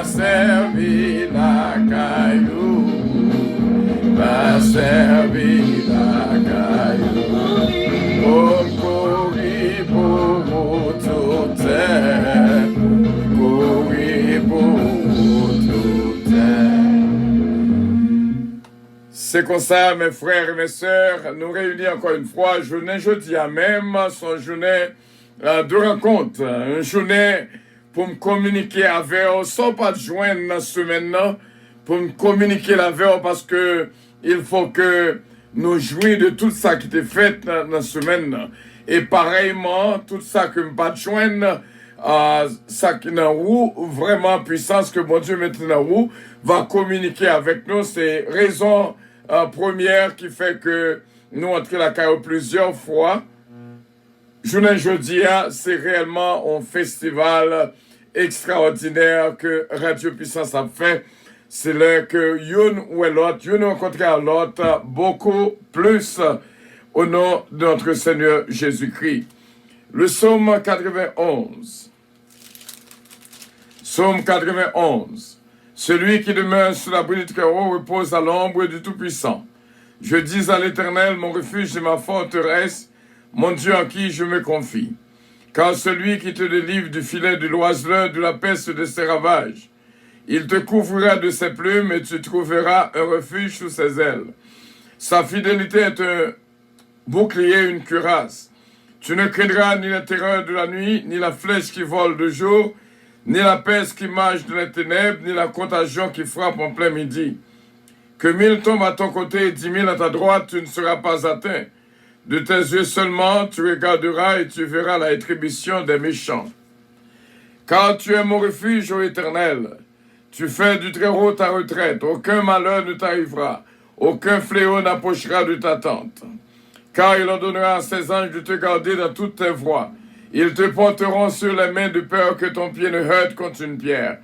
servir la C'est comme ça, mes frères et mes sœurs, nous réunir encore une fois, journée jeudi à même, son journée de rencontre, une journée pour me communiquer avec eux, sans pas de joindre dans la semaine, pour me communiquer avec eux, parce que il faut que nous jouions de tout ça qui était fait dans la semaine. Et pareillement, tout ça que me pas de joindre, ça qui dans vous, vraiment puissance que mon Dieu mette dans vous, va communiquer avec nous. C'est raison première qui fait que nous entrons la caille plusieurs fois. Journée jeudi, c'est réellement un festival extraordinaire que Radio Puissance a fait. C'est là que une ou l'autre, une rencontre à l'autre, beaucoup plus au nom de notre Seigneur Jésus-Christ. Le psaume 91. Psaume 91. Celui qui demeure sous l'abri du Très-Haut repose à l'ombre du Tout-Puissant. Je dis à l'Éternel, mon refuge et ma forteresse, mon Dieu en qui je me confie. Car celui qui te délivre du filet de l'oiseleur, de la peste de ses ravages, il te couvrira de ses plumes et tu trouveras un refuge sous ses ailes. Sa fidélité est un bouclier, une cuirasse. Tu ne craindras ni la terreur de la nuit, ni la flèche qui vole de jour, ni la peste qui marche dans les ténèbres, ni la contagion qui frappe en plein midi. Que 1000 tombent à ton côté et 10 000 à ta droite, tu ne seras pas atteint. De tes yeux seulement, tu regarderas et tu verras la rétribution des méchants. Car tu es mon refuge, ô Éternel. Tu fais du Très-Haut ta retraite. Aucun malheur ne t'arrivera. Aucun fléau n'approchera de ta tente. Car il ordonnera à ses anges de te garder dans toutes tes voies. Ils te porteront sur les mains de peur que ton pied ne heurte contre une pierre.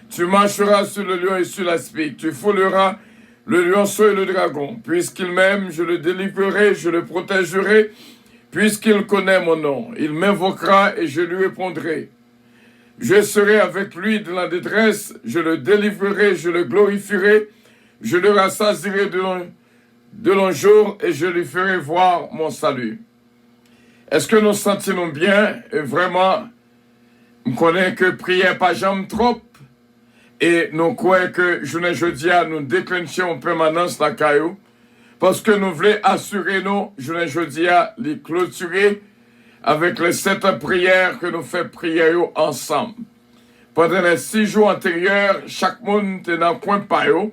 Tu marcheras sur le lion et sur l'aspic. Tu fouleras le lionceau et le dragon. Puisqu'il m'aime, je le délivrerai, je le protégerai. Puisqu'il connaît mon nom, il m'invoquera et je lui répondrai. Je serai avec lui dans la détresse, je le délivrerai, je le glorifierai. Je le rassasierai de longs jours et je lui ferai voir mon salut. Est-ce que nous sentons bien? Et vraiment, nous connaissons que prière pas jamais trop. Et nous croyons que journée jeudi, nous déclenchons en permanence la caillou. Parce que nous voulons assurer nous, journée jeudi, les clôturer avec les 7 prières que nous faisons prier ensemble. Pendant les 6 jours antérieurs, chaque monde était dans le coin payo.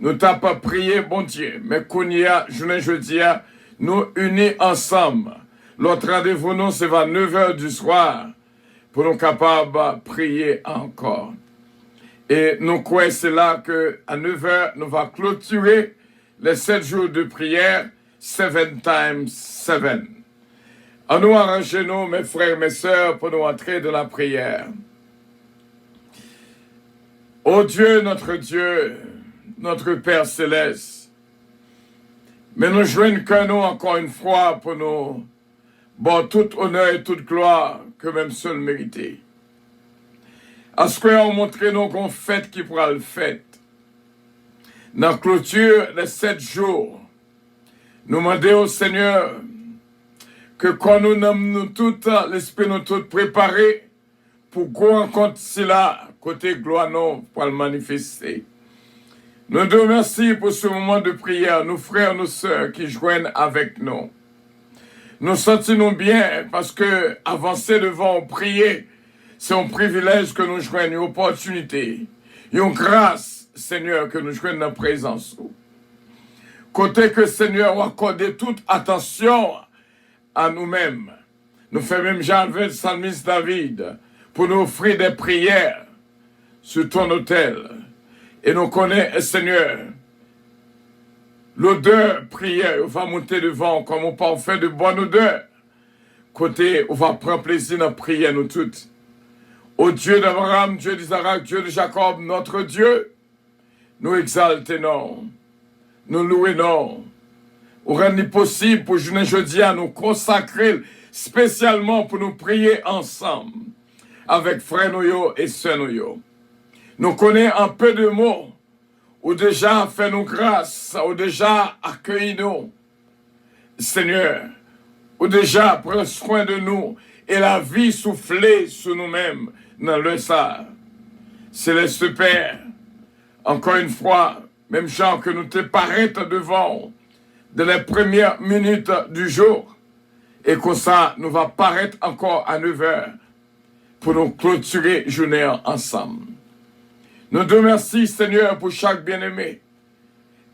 Nous n'avons pas prié, bon Dieu. Mais qu'on y a, journée jeudi, nous unis ensemble. L'autre rendez-vous, nous, c'est vers 9h du soir pour nous capables de prier encore. Et nous croyons c'est là qu'à 9h, nous allons clôturer les 7 jours de prière, 7 times 7. À nous arranger, nous, mes frères et mes sœurs, pour nous entrer dans la prière. Ô Dieu, notre Père céleste, mais nous joignons que nous encore une fois pour nous bon tout honneur et toute gloire que même seul mérité. À ce qu'on montre nous qu'on fait qui pourra le fait. Dans la clôture les 7 jours, nous demandons au Seigneur que quand nous nous toutes, l'esprit nous toutes préparés pour qu'on rencontre cela, côté gloire non, pour le manifester. Nous te remercions pour ce moment de prière, nos frères, nos sœurs qui joignent avec nous. Nous sentons bien parce que avancer devant, prier, c'est un privilège que nous joignons, une opportunité, une grâce, Seigneur, que nous joignons dans la présence. Côté que Seigneur a accordé toute attention à nous-mêmes. Nous faisons même Jean-Vet, le psalmiste David, pour nous offrir des prières sur ton autel. Et nous connaissons, Seigneur, l'odeur prière, on va monter devant comme on peut faire de bonne odeur. Côté, on va prendre plaisir dans la prière, nous toutes. Ô Dieu d'Abraham, Dieu d'Isaac, Dieu de Jacob, notre Dieu, nous exaltons, nous louons, nous rendons possible pour journée jeudi à nous consacrer spécialement pour nous prier ensemble avec frères nous et sœurs nous. Nous connaissons un peu de mots, ou déjà fait nous grâce, ou déjà accueilli nous, Seigneur, ou déjà prend soin de nous, et la vie soufflée sur nous-mêmes dans le sang. Céleste Père, encore une fois, même gens que nous te paraître devant de les premières minutes du jour, et comme ça, nous va paraître encore à 9 heures pour nous clôturer journée ensemble. Nous te remercions, Seigneur, pour chaque bien-aimé.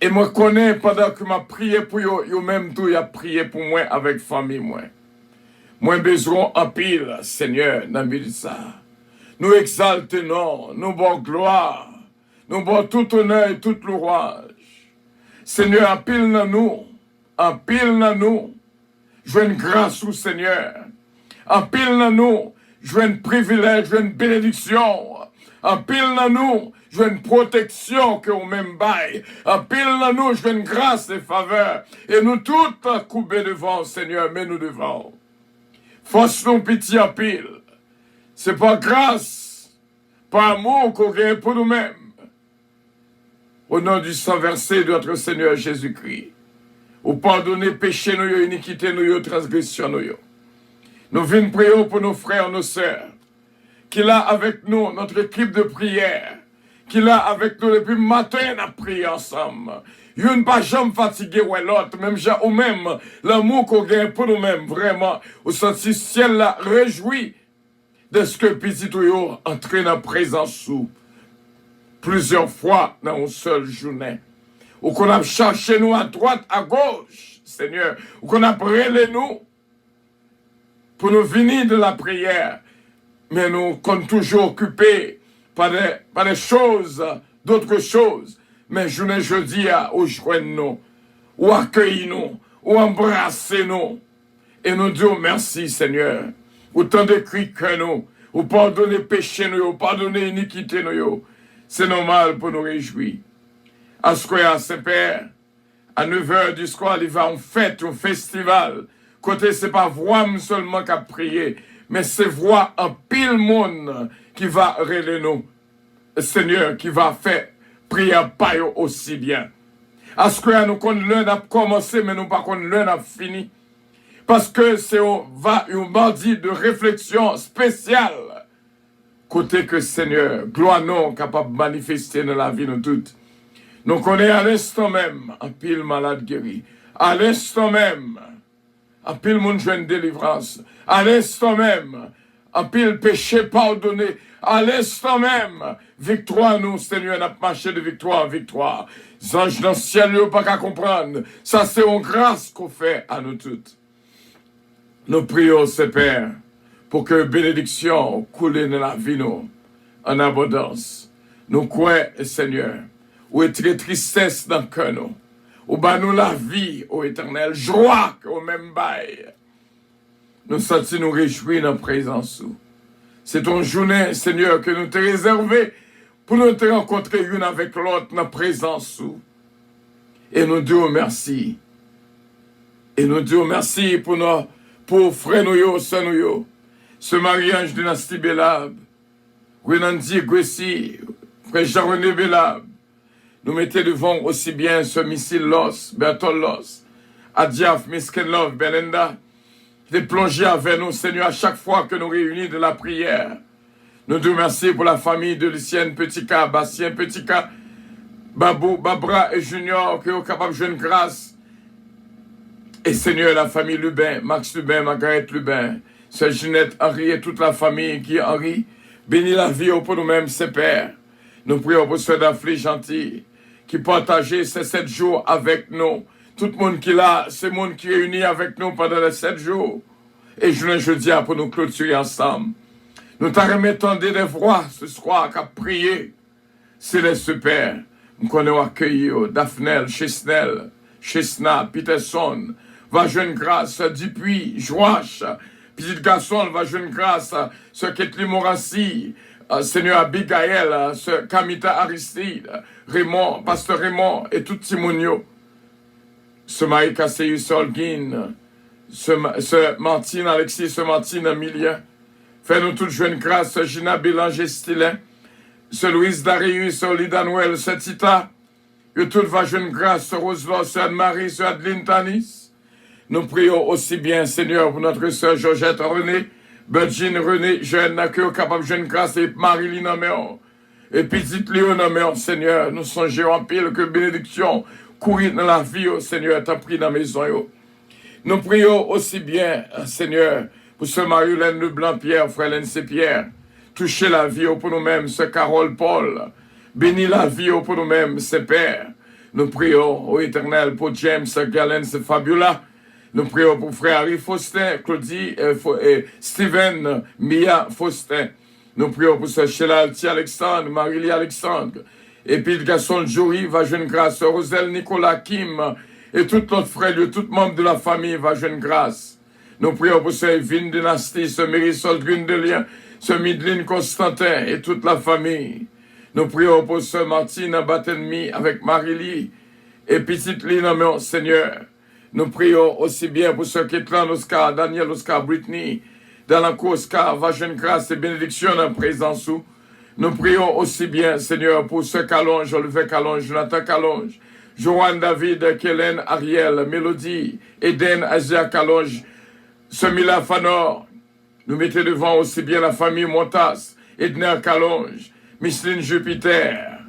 Et moi connais pendant que m'a prié pour yo, yo même tout y a prié pour moi avec famille moi. Moi besoin en pile, Seigneur, dans ça. Nous exaltons, nous bon gloire, nous bon tout honneur et toute louange. Seigneur, en pile dans nous, je veux une grâce au Seigneur. En pile dans nous, je veux un privilège, je veux une bénédiction. En pile dans nous, je veux une protection que vous même bail. En pile dans nous, je veux une grâce et faveur. Et nous toutes couper devant, Seigneur, mais nous devant. Force nous pitié en pile. C'est pas grâce, pas amour qu'on gagne pour nous-mêmes. Au nom du sang versé de notre Seigneur Jésus-Christ. Ou pardonner péché nous, iniquité nous, transgression nous. Nous venons prier pour nos frères, nos sœurs. Qu'il a avec nous notre équipe de prière. Qu'il a avec nous depuis matin à prier ensemble. Il ne pas jamais fatigué ou l'autre, même ou même l'amour qu'on gagne pour nous-mêmes, vraiment, au senti ciel là réjoui de ce que petit ou entré dans la présence sous plusieurs fois dans une seule journée. Ou qu'on a cherché nous à droite, à gauche, Seigneur, ou qu'on a prélé nous pour nous venir de la prière, mais nous sommes toujours occupés par des choses, d'autres choses. Mais je ne jeudi à ou joindre nous, ou accueillir nous, ou embrasser nous. Et nous disons merci, Seigneur. Autant de cris que nous, ou pardonner péché nous, ou pardonner iniquité nous. C'est normal pour nous réjouir. À ce que Saint-Père, à 9 heures du soir, il va en fête, un festival. Côté, c'est pas voix seulement qu'à prier, mais c'est voix en pile monde qui va rêver nous. Seigneur, qui va faire prier pas aussi bien. À ce que nous connaissons l'un a commencé, mais nous pas connaissons l'un a fini. Parce que c'est un mardi de réflexion spéciale. Côté que Seigneur, gloire non capable de manifester dans la vie de toutes. Nous connaissons à l'instant même un pile malade guéri. À l'instant même, un pile monde jeune délivrance. À l'instant même, un pile péché pardonné. À l'instant même, victoire nous, Seigneur, n'a marché de victoire en victoire. Les anges dans le ciel, ils n'ont pas qu'à comprendre. Ça, c'est une grâce qu'on fait à nous toutes. Nous prions, Père, pour que bénédiction coule dans la vie, nous, en abondance. Nous croyons, Seigneur, où est très tristesse dans le cœur, nous. Où bat nous la vie, ô éternel, joie au même bail. Nous sentons nous réjouir dans la présence. C'est ton journée, Seigneur, que nous te réservé pour nous te rencontrer une avec l'autre dans la présence. Et nous disons merci. Et nous disons merci pour frère nous, sœur nous, ce mariage de Nasty Belab, Renandi Gwesi, frère Jean-René Belab. Nous mettons devant aussi bien ce missile Los, Bertol Los, Adiaf, Misken Love, Belenda, qui est plongé avec nous, Seigneur, à chaque fois que nous réunissons de la prière. Nous te remercions pour la famille de Lucienne Petit-Cas, Bastien Petit-Cas, Babou, Babra et Junior, qui sont capables de jouer une grâce. Et Seigneur, la famille Lubin, Max Lubin, Margaret Lubin, Sœur Ginette, Henri et toute la famille qui est Henri, bénis la vie pour nous-mêmes, ses pères. Nous prions pour Sœur Daphné Gentil, qui partageait ces 7 jours avec nous. Tout le monde qui est là, c'est le monde qui est réuni avec nous pendant les 7 jours. Et je dis pour nous clôturer ensemble. Nous t'en remettons des voix ce soir qu'à prier. C'est les super. Nous connaissons accueillir Daphnel, Chesnel, Chesna, Peterson, va jouer une grâce, Dupuis, Joache, petit garçon, va jouer une grâce, ce Ketli Morassi, Seigneur Abigail, ce Kamita Aristide, Raymond, Pasteur Raymond et tout Timonio. Ce Maïk Asseyus Solguin, ce Martine Alexis, ce Martine Emilien. Fais-nous toutes jouer une grâce, ce Gina Bélanger Stilin, ce Louise Darius, ce Lida Noël, ce Tita. Et tout va jouer une grâce, ce Roselaw, ce Anne-Marie, ce Adeline Tanis. Nous prions aussi bien, Seigneur, pour notre sœur Georgette René, Virgin René, jeune, qui est capable de jouer une grâce, et Marie-Lina Méon. Et petite Léon, Seigneur, nous songeons en pile que bénédiction courir dans la vie, oh Seigneur, t'as pris dans la maison. Yo. Nous prions aussi bien, Seigneur, pour ce Marie-Hélène Leblanc-Pierre, frère Lens Pierre. Touchez la vie pour nous-mêmes, ce Carole Paul. Bénis la vie pour nous-mêmes, ce Père. Nous prions, ô Éternel, pour James, Galens, Fabiola. Nous prions pour frère Harry Faustin, Claudie, Steven, Mia Faustin. Nous prions pour ce Sheila Alti Alexandre, Marie-Lie Alexandre. Et puis le garçon Jory, va jeune grâce. Roselle Nicolas Kim et tout notre frère, tout membre de la famille, va jeune grâce. Nous prions pour ce Evine Dynastie, ce Marisol Grundelien, ce Midline Constantin et toute la famille. Nous prions pour ce Martine Battenmi avec Marie-Lie et petite Lina, mon Seigneur. Nous prions aussi bien pour ce Ketlan Oscar, Daniel Oscar, Britney, dans la cour Oscar, va jeune grâce et bénédiction en présence où. Nous prions aussi bien, Seigneur, pour ce Calonge, Olivier Calonge, Jonathan Calonge, Joanne David, Kellen, Ariel, Mélodie, Eden, Asia Calonge, Semila Fanor. Nous mettons devant aussi bien la famille Montas, Edner Calonge, Micheline Jupiter,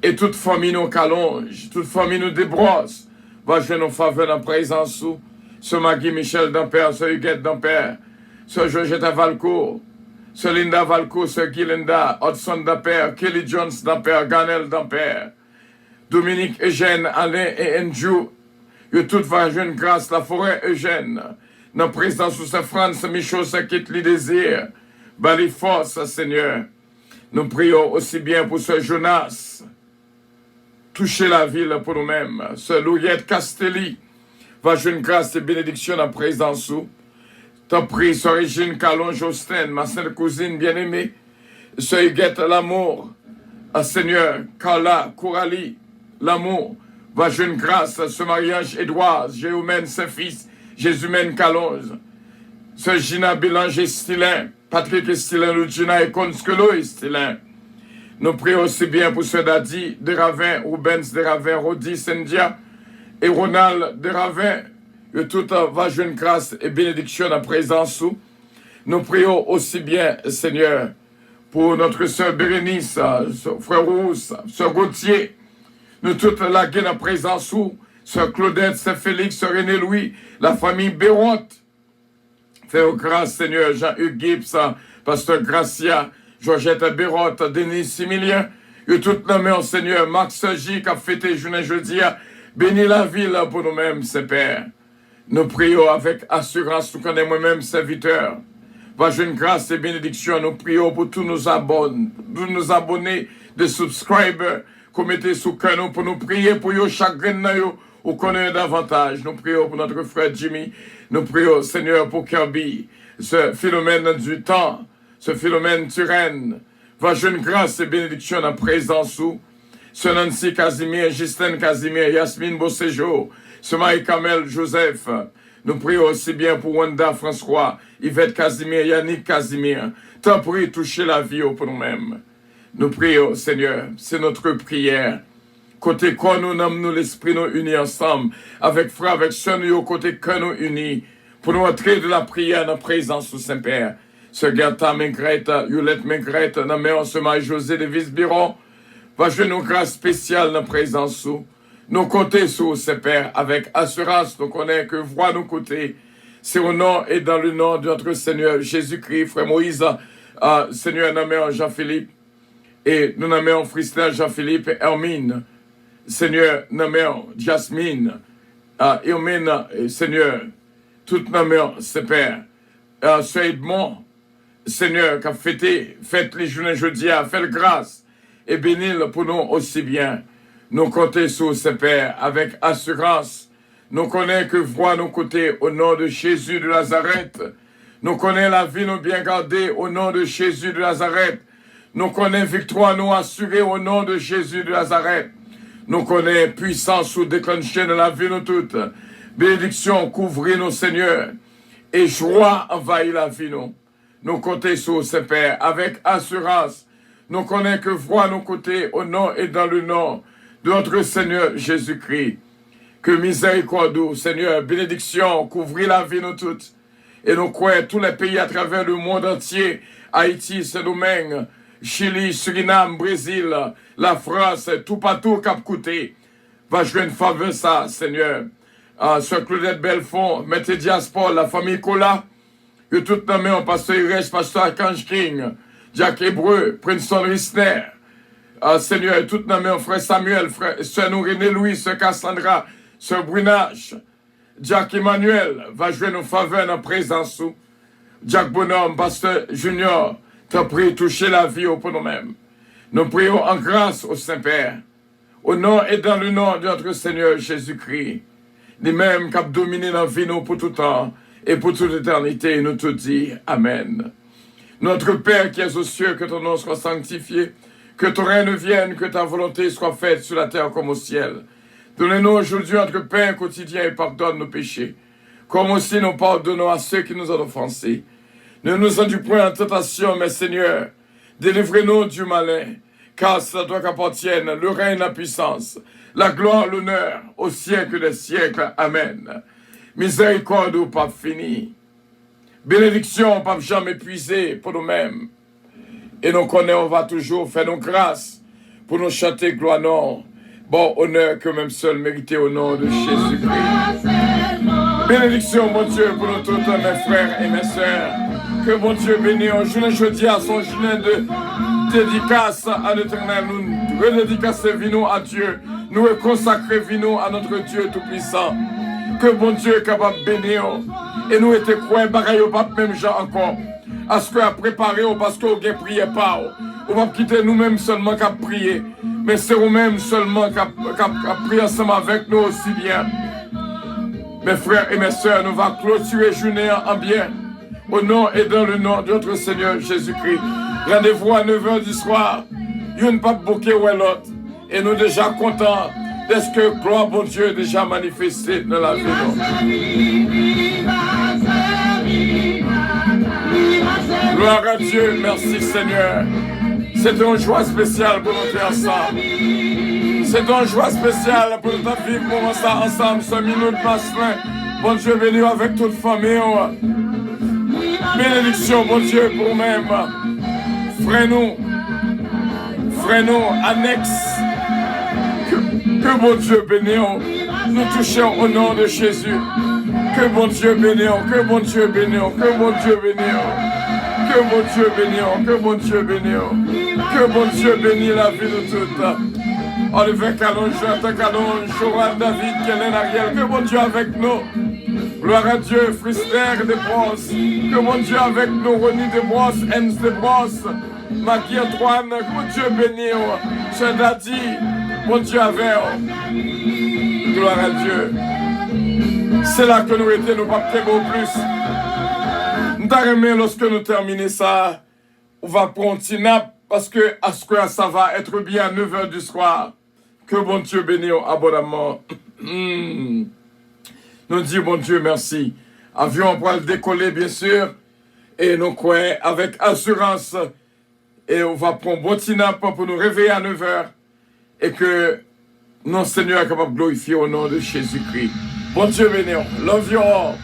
et toute famille nous Calonge, toute famille nous Desbrosses, va jouer nos faveurs en présence sous, ce Magui Michel d'Ampère, ce Huguette d'Ampère, ce Georgette Valcourt, ce Linda Valco, ce Guilinda, Hudson d'Ampère, Kelly Jones d'Ampère, Ganel d'Ampère, Dominique Eugène, Alain et Andrew, que toute va jeune grâce, la forêt Eugène, dans la présence sous ce France, Michaud, ce quitte les désirs, bali force, Seigneur. Nous prions aussi bien pour ce Jonas, toucher la ville pour nous-mêmes, ce Louillette Castelli, va jeune grâce et bénédiction en présence sous. T'as pris ce Régine Calon Jostin, ma sainte cousine bien-aimée, ce Huguette l'amour, Seigneur, Carla, Coralie, l'amour, va jeune grâce, ce mariage Édouard, Jéhumène, ses fils, Jésumène Calonge, ce Gina Bélanger Stilin, Patrick Stilin, Lugina et Conskelo Stilin. Nous prions aussi bien pour ce Dadi de Ravin, Rubens de Ravin, Rodi Sendia et Ronald de Ravin, que tout va jeune grâce et bénédiction en présence sous. Nous prions aussi bien, Seigneur, pour notre sœur Bérénice, frère Rousse, sœur Gauthier, nous toutes la guerre en présence sous, sœur Claudette, sœur Félix, sœur René Louis, la famille Bérotte. Fais grâce, Seigneur, Jean-Hugues Gibbs, pasteur Gracia, Georgette Bérotte, Denis Similien, que toute la main, Seigneur, Marc Sergi, qui a fêté jeudi, bénis la ville pour nous-mêmes, ses pères. Nous prions avec assurance, nous connaissons moi-même serviteurs. Va jeune grâce et bénédiction, nous prions pour tous nos abonnés, de subscribers, qu'on mette sous canon pour nous prier pour eux, chagrin ou connaître davantage. Nous prions pour notre frère Jimmy. Nous prions, Seigneur, pour Kirby, ce Philomène du temps, ce Philomène Turenne. Va jeune grâce et bénédiction en présence sous. Ce Nancy Casimir, Justine Casimir, Yasmine Bosséjo, ce Marie-Camel Joseph. Nous prions aussi bien pour Wanda François, Yvette Casimir, Yannick Casimir. T'en prie, toucher la vie pour nous-mêmes. Nous prions, Seigneur, c'est notre prière. Côté quoi nous nommons nous l'esprit nous unis ensemble, avec frère, avec soeur, nous côté que nous unis, pour nous entrer de la prière dans la présence du Saint-Père. Ce Gerta Mengrette, Yolette Mengrette, dans la ce Marie-José de Visbiron, va jouer nos grâces spéciales dans la présence sous. Nous comptons sur ce Père avec assurance, nous connaissons que voix nous côtés. C'est au nom et dans le nom de notre Seigneur Jésus-Christ, frère Moïse, Seigneur, nommé Jean-Philippe, et nous nommons Christelle, Jean-Philippe et Hermine, Seigneur, nommé Jasmine, Hermine, Seigneur, tout nommé ce Père, ce Edmond, Seigneur, qui a fête les journées jeudi, a fait grâce, et bénis-le pour nous aussi bien. Nous comptons sur ce Père avec assurance. Nous connaissons que voix nos côtés au nom de Jésus de Nazareth. Nous connaissons la vie nous bien gardée au nom de Jésus de Nazareth. Nous connaissons victoire nous assurée au nom de Jésus de Nazareth. Nous connaissons puissance ou déclenchée dans la vie nous toutes. Bénédiction couvrir nos Seigneurs. Et joie envahir la vie nous. Nous comptons sur ce Père avec assurance. Nous connaissons que voix nos côtés au nom et dans le nom de notre Seigneur Jésus-Christ. Que miséricorde, Seigneur, bénédiction, couvrir la vie nous toutes. Et nous croyons tous les pays à travers le monde entier. Haïti, Saint-Domingue, Chili, Suriname, Brésil, la France, tout partout Cap Côté. Va jouer une faveur ça, Seigneur. Sur Claudette Belfond, Maître Diaspora, la famille Cola, que tout nommé en pasteur Irèche, pasteur Archange King, Jack Hébreu, Princeton Rissner, Seigneur, tout nommé en frère Samuel, frère, soeur René Louis, soeur Cassandra, soeur Brunache, Jack Emmanuel, va jouer nos faveurs dans la présence. Jack Bonhomme, pasteur Junior, t'as prié toucher la vie pour nous-mêmes. Nous prions en grâce au Saint-Père, au nom et dans le nom de notre Seigneur Jésus-Christ, les mêmes qui ont dominé la vie nous pour tout temps et pour toute éternité, nous te disons Amen. Notre Père qui es aux cieux, que ton nom soit sanctifié, que ton règne vienne, que ta volonté soit faite sur la terre comme au ciel. Donne-nous aujourd'hui notre pain quotidien et pardonne nos péchés, comme aussi nous pardonnons à ceux qui nous ont offensés. Ne nous induis point en tentation, mais Seigneur, délivrez-nous du malin, car c'est à toi qu'appartiennent le règne, la puissance, la gloire, l'honneur, au siècle des siècles. Amen. Miséricorde au pape fini. Bénédiction au pape jamais épuisé pour nous-mêmes. Et nous connaissons, on va toujours faire nos grâces pour nous chanter gloire, non. Bon honneur que même seul mérité au nom de Jésus-Christ. Bénédiction, mon Dieu, pour nous tous, mes frères et mes sœurs. Que mon Dieu bénisse. Un journée jeudi à son journée de dédicace à l'Éternel. Nous redédicacer vino à Dieu. Nous consacrer vino à notre Dieu Tout-Puissant. Que mon Dieu est capable de bénir. Et nous étions croyants, bagaille au pape même gens encore. À ce qu'on a préparé, parce qu'on ne priait pas. On va quitter nous-mêmes seulement qu'à prier. Mais c'est nous-mêmes seulement qu'à prier ensemble avec nous aussi bien. Mes frères et mes sœurs, nous allons clôturer journée en bien. Au nom et dans le nom de notre Seigneur Jésus-Christ. Rendez-vous à 9h du soir. Il y a une pape bouquet ou l'autre. Et nous déjà contents de ce que gloire bon Dieu est déjà manifesté dans la vie. Gloire à Dieu, merci Seigneur. C'est une joie spéciale pour nous faire ensemble. C'est une joie spéciale pour nous vivre pour ça ensemble, ce minute masculin. Bon Dieu béni avec toute famille. Bénédiction, bon Dieu, pour nous-mêmes. Frère-nous, annexe. Que bon Dieu bénisse. Nous touchons au nom de Jésus. Que bon Dieu bénisse, que bon Dieu bénisse, que bon Dieu bénisse. Que bon Dieu bénisse, que bon Dieu bénisse. Que bon Dieu bénisse la vie de toutes. Olivier Calon, Jonathan Calon, Joran David, Kellen Ariel, que bon Dieu avec nous. Gloire à Dieu, Frister de Bros. Que bon Dieu avec nous, Ronnie de Bros, Enz de Bros, Maggie Antoine, que bon Dieu bénisse. Cher Daddy, bon Dieu avec nous. Gloire à Dieu. C'est là que nous étions, nous pas très beau plus. Nous t'arrêtons lorsque nous terminons ça. On va prendre un petit nap parce que à ce que ça va être bien à 9h du soir. Que bon Dieu bénisse abondamment. Nous disons bon Dieu merci. Avion pour le décoller bien sûr. Et nous croyons avec assurance. Et on va prendre un bon petit nap pour nous réveiller à 9h. Et que notre Seigneur est capable de glorifier au nom de Jésus-Christ. Bon Dieu bénisse. Love you all.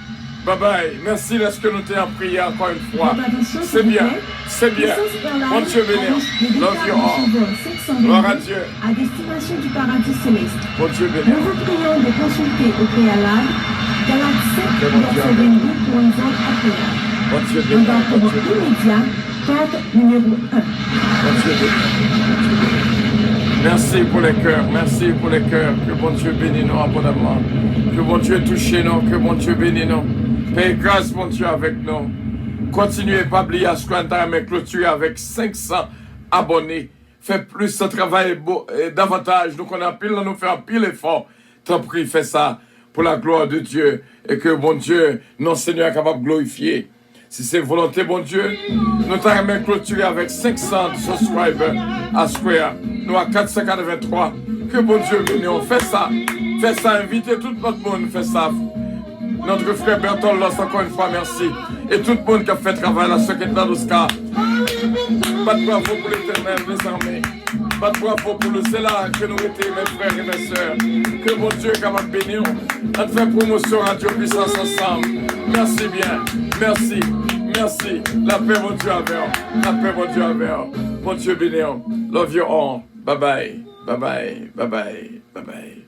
Bye bye. Merci de ce que nous t'ayons prié encore une fois. C'est bien. C'est bien. Bon Dieu bénisse. Love you all. Gloire à Dieu. À destination du paradis céleste. Bon Dieu bénisse. Nous vous prions de consulter au préalable Galates 7, verset 22 pour une vente appelable. Bon Dieu bénisse. Dans votre immédiat, porte numéro 1. Bon Dieu bénisse. Merci pour les cœurs, merci pour les cœurs. Que bon Dieu bénisse nous abondamment. Que bon Dieu touche nous, que bon Dieu bénisse nous. Paix grâce, mon Dieu, avec nous. Continuez pas oublier à ce qu'on a clôturé avec 500 abonnés. Faites plus ce travail davantage. Nous qu'on a pile, nous faire pile effort. T'en prie, fais ça pour la gloire de Dieu. Et que bon Dieu, notre Seigneur est capable de glorifier. Si c'est volonté, bon Dieu, nous t'avons clôturé avec 500 subscribers à Square. Nous à 483. Que bon Dieu bénisse. Fais ça. Fais ça. Invitez tout notre monde. Fais ça. Notre frère Bertol, encore une fois, merci. Et tout le monde qui a fait travail, la secrétaire d'Oscar. Pas de bravo pour l'Éternel, mes armées. Pas de bravo pour le cela que nous étions, mes frères et mes sœurs. Que mon Dieu est capable de bénir. On fait promotion Radio Puissance ensemble. Merci bien. Merci. Merci. La paix, mon Dieu, avec. La paix, mon Dieu, avec. Bon Dieu béni. Love you all. Bye bye. Bye bye. Bye bye. Bye bye.